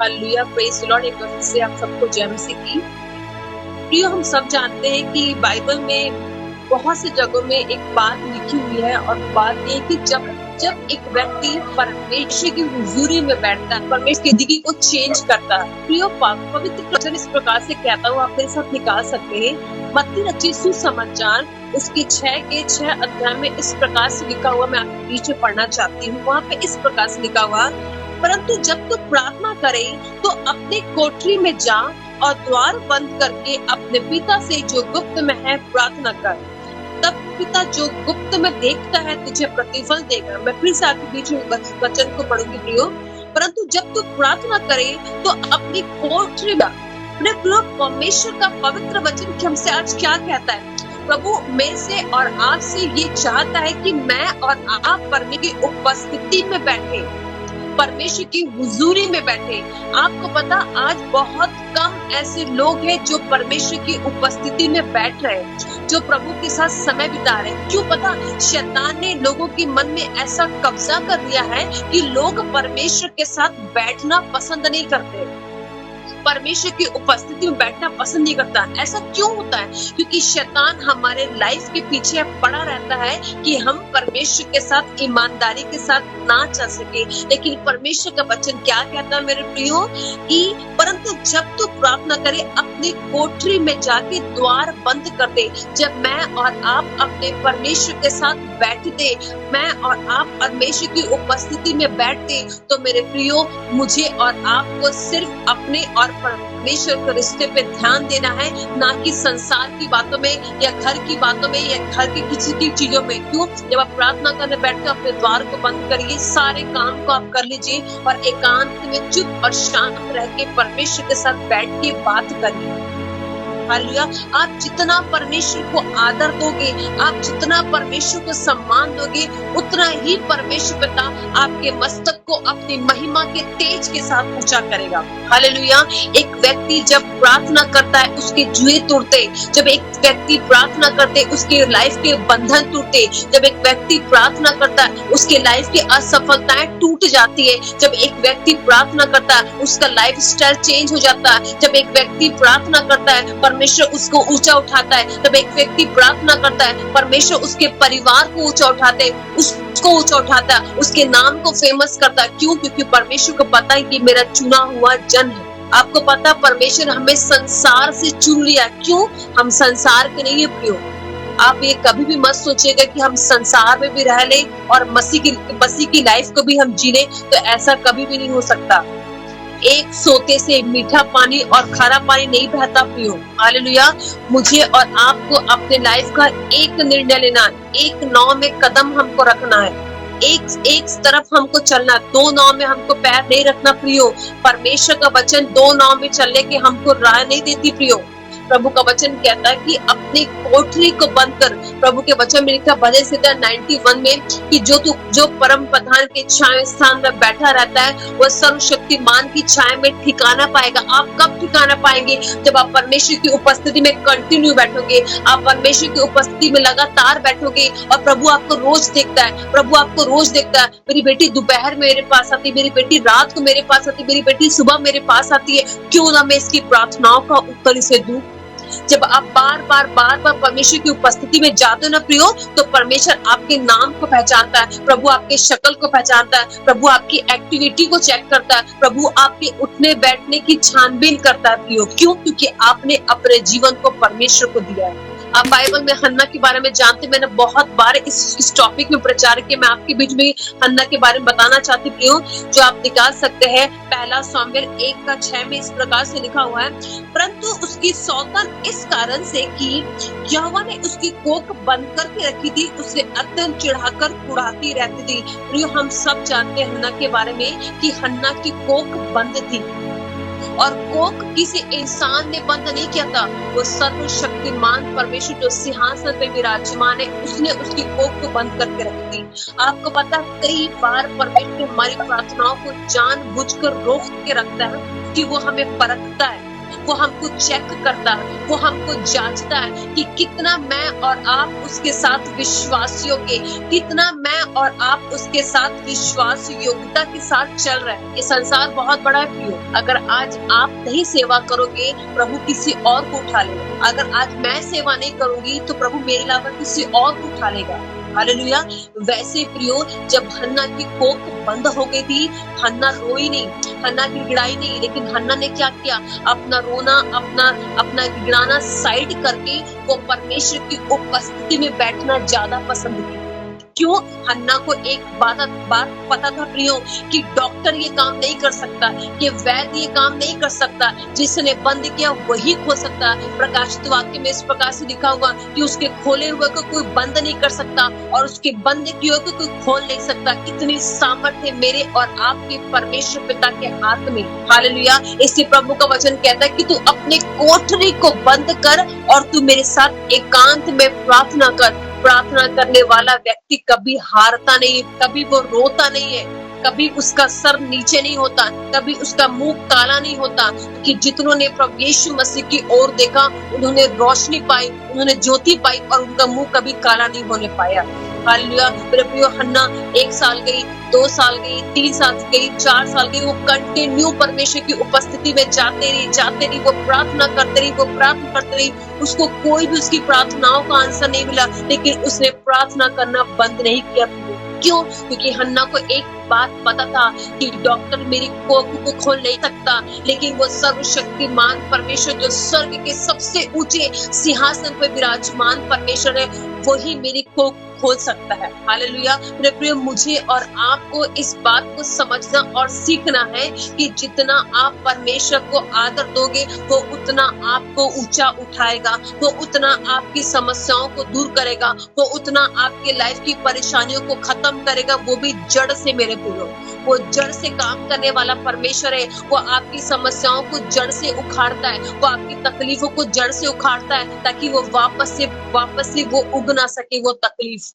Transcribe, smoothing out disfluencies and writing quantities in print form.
Hallelujah, praise the Lord. एक बार फिर से आप सबको जय मसीह की। प्रियो, हम सब जानते हैं कि बाइबल में बहुत सी जगहों में एक बात लिखी हुई है और बात ये है कि जब जब एक व्यक्ति परमेश्वर की हुजूरी में बैठता है, परमेश्वर की जिंदगी को चेंज करता है। प्रियो, पवित्र वचन इस प्रकार से कहता हुआ आप मेरे साथ निकाल सकते हैं। मत्ती रचित सुसमाचार उसके 6 अध्याय में इस प्रकार से लिखा हुआ, मैं आपके बीच में पढ़ना चाहती हूँ। वहाँ पे इस प्रकार से लिखा हुआ, परंतु जब तू प्रार्थना करे तो अपने कोठरी में जा और द्वार बंद करके अपने पिता से जो गुप्त में है प्रार्थना कर। तब पिता जो गुप्त में देखता है तुझे प्रतिफल देगा। मैं फिर से आपके बीच में वचन को पढ़ूंगी प्रियो। परंतु जब तू प्रार्थना करे तो अपनी कोठरी में। अपने प्रियो, परमेश्वर का पवित्र वचन हमसे आज क्या कहता है? प्रभु मैं से और आपसे ये चाहता है कि मैं और आप परमेश्वर की उपस्थिति में बैठे, परमेश्वर की हुजूरी में बैठे। आपको पता, आज बहुत कम ऐसे लोग हैं जो परमेश्वर की उपस्थिति में बैठ रहे हैं, जो प्रभु के साथ समय बिता रहे हैं। क्यों पता? शैतान ने लोगों के मन में ऐसा कब्जा कर लिया है कि लोग परमेश्वर के साथ बैठना पसंद नहीं करते, परमेश्वर की उपस्थिति में बैठना पसंद नहीं करता। ऐसा क्यों होता है? क्योंकि शैतान हमारे लाइफ के पीछे पड़ा रहता है कि हम परमेश्वर के साथ ईमानदारी के साथ ना चल सके। लेकिन परमेश्वर का वचन क्या कहता है मेरे प्रियो, कि परंतु जब तू प्रार्थना करे अपनी कोठरी में जाके द्वार बंद कर दे। जब मैं और आप अपने परमेश्वर के साथ बैठते, मैं और आप परमेश्वर की उपस्थिति में बैठते, तो मेरे प्रियो, मुझे और आपको सिर्फ अपने और परमेश्वर के रिश्ते पे ध्यान देना है, ना कि संसार की बातों में या घर की बातों में या घर की किसी की चीजों में। क्यों? जब आप प्रार्थना करने बैठते अपने द्वार को बंद करिए, सारे काम को आप कर लीजिए और एकांत में चुप और शांत रह के परमेश्वर के साथ बैठ के बात करिए। हालेलुया। आप जितना परमेश्वर को आदर दोगे, आप जितना परमेश्वर को सम्मान दोगे, उतना ही परमेश्वर पिता आपके मस्तक को अपनी महिमा के तेज के साथ ऊंचा करेगा। हालेलुया। एक व्यक्ति जब प्रार्थना करता है उसके जुए टूटते, जब एक व्यक्ति प्रार्थना करते उसके लाइफ के बंधन टूटते, जब एक व्यक्ति प्रार्थना करता है उसके लाइफ की असफलताएं टूट जाती है, जब एक व्यक्ति प्रार्थना करता है उसका लाइफ स्टाइल चेंज हो जाता है, जब एक व्यक्ति प्रार्थना करता है परमेश्वर उसको ऊंचा उठाता है, जब एक व्यक्ति प्रार्थना करता है परमेश्वर उसके परिवार को ऊंचा उठाते है, उसको ऊंचा उठाता है, उसके नाम को फेमस करता है। क्यों? क्योंकि परमेश्वर को पता है कि मेरा चुना हुआ जन है। आपको पता, परमेश्वर हमें संसार से चुन लिया। क्यों? हम संसार के नहीं है प्रियो। आप ये कभी भी मत सोचिएगा कि हम संसार में भी रह ले और मसीह की लाइफ को भी हम जीने, तो ऐसा कभी भी नहीं हो सकता। एक सोते से मीठा पानी और खारा पानी नहीं बहता प्रियो। हालेलुया। मुझे और आपको अपने लाइफ का एक निर्णय लेना है, एक नाव में कदम हमको रखना है, एक तरफ हमको चलना, दो नाव में हमको पैर नहीं रखना प्रियो। परमेश्वर का वचन दो नाव में चलने की हमको राय नहीं देती प्रियो। प्रभु का वचन कहता है कि अपनी कोठरी को बंद कर। प्रभु के वचन में लिखा भजन संहिता 91 में कि जो परम प्रधान के छाया स्थान में बैठा रहता है वह सर्वशक्तिमान की छाया में ठिकाना पाएगा। आप कब ठिकाना पाएंगे? जब आप परमेश्वर की उपस्थिति में कंटिन्यू बैठोगे, आप परमेश्वर की उपस्थिति में लगातार बैठोगे और प्रभु आपको रोज देखता है। प्रभु आपको रोज देखता है। मेरी बेटी दोपहर में मेरे पास आती है, मेरी बेटी रात को मेरे पास आती है, मेरी बेटी सुबह मेरे पास आती है। क्यों ना मैं इसकी प्रार्थनाओं का उत्तर इसे दूं? जब आप बार बार परमेश्वर की उपस्थिति में जाते हो ना प्रियो, तो परमेश्वर आपके नाम को पहचानता है, प्रभु आपके शक्ल को पहचानता है, प्रभु आपकी एक्टिविटी को चेक करता है, प्रभु आपके उठने बैठने की छानबीन करता है प्रियो। क्यों? क्योंकि आपने अपने जीवन को परमेश्वर को दिया है। आप बाइबल में हन्ना के बारे में जानते, मैंने बहुत बार इस टॉपिक में प्रचार किया। मैं आपके बीच में हन्ना के बारे में बताना चाहती हूँ, जो आप निकाल सकते हैं। पहला सामुएल 1:6 में इस प्रकार से लिखा हुआ है, परंतु उसकी सौतन इस कारण से कि यहोवा ने उसकी कोख बंद करके रखी थी, उसे अत्यंत चिढ़ाकर कुढ़ाती रहती थी। प्रियो, हम सब जानते हैं हन्ना के बारे में कि हन्ना की कोख बंद थी और कोख किसी इंसान ने बंद नहीं किया था, वो सर्वशक्तिमान परमेश्वर जो सिंहासन पे विराजमान है उसने उसकी कोख को बंद करके रखी थी। आपको पता, कई बार परमेश्वर हमारी प्रार्थनाओं को जानबूझकर रोक के रखता है कि वो हमें परखता है। वो हमको चेक करता है, वो हमको जांचता है कि कितना मैं और आप उसके साथ विश्वासियों के, कितना मैं और आप उसके साथ विश्वास योग्यता के साथ चल रहे हैं। ये संसार बहुत बड़ा है प्रियो। अगर आज आप नहीं सेवा करोगे, प्रभु किसी और को उठा लेगा। अगर आज मैं सेवा नहीं करूंगी तो प्रभु मेरे अलावा किसी और को उठा लेगा। हालेलुया। वैसे प्रियो, जब हन्ना की कोख बंद हो गई थी, हन्ना रोई नहीं, हन्ना गिड़गिड़ाई नहीं, लेकिन हन्ना ने क्या किया? अपना रोना, अपना गिड़गिड़ाना साइड करके वो परमेश्वर की उपस्थिति में बैठना ज्यादा पसंद किया। क्यों? हन्ना को एक बात पता था प्रियो कि डॉक्टर ये काम नहीं कर सकता, कि वैद्य ये काम नहीं कर सकता, जिसने बंद किया वही खोल सकता। प्रकाशित वाक्य में इस प्रकार से लिखा हुआ कि उसके खोले हुए को कोई बंद नहीं कर सकता और उसके बंद किए हुए को कोई खोल नहीं सकता। कितनी सामर्थ्य मेरे और आपके परमेश्वर पिता के हाथ में। हालेलुया। इससे प्रभु का वचन कहता है कि तू अपने कोठरी को बंद कर और तू मेरे साथ एकांत में प्रार्थना कर। प्रार्थना करने वाला व्यक्ति कभी हारता नहीं, कभी वो रोता नहीं है, कभी उसका सर नीचे नहीं होता, कभी उसका मुंह काला नहीं होता। कि जितनों ने प्रभु यीशु मसीह की ओर देखा, उन्होंने रोशनी पाई, उन्होंने ज्योति पाई और उनका मुंह कभी काला नहीं होने पाया। हालेलुया। मेरे प्रियो, हन्ना 1 साल गई, 2 साल गई, 3 साल गई, 4 साल गई, वो कंटिन्यू परमेश्वर की उपस्थिति में जाते रही, वो प्रार्थना करते रही। उसको कोई भी उसकी प्रार्थनाओं का आंसर नहीं मिला, लेकिन उसने प्रार्थना करना बंद नहीं किया। क्यों? क्योंकि हन्ना को एक बात पता था कि डॉक्टर मेरी कोख को खोल नहीं सकता, लेकिन वो सर्वशक्तिमान परमेश्वर जो स्वर्ग के सबसे ऊंचे सिंहासन पर विराजमान परमेश्वर है, वही मेरी कोख खोल सकता है। हालेलुया। मेरे प्रिय, मुझे और आपको इस बात को समझना और सीखना है कि जितना आप परमेश्वर को आदर दोगे, वो उतना आपको ऊंचा उठाएगा, वो उतना आपकी समस्याओं को दूर करेगा, वो उतना आपके लाइफ की परेशानियों को खत्म करेगा, वो भी जड़ से। मेरे प्रियो, वो जड़ से काम करने वाला परमेश्वर है। वो आपकी समस्याओं को जड़ से उखाड़ता है, वो आपकी तकलीफों को जड़ से उखाड़ता है, ताकि वो वापस से वो उग ना सके वो तकलीफ।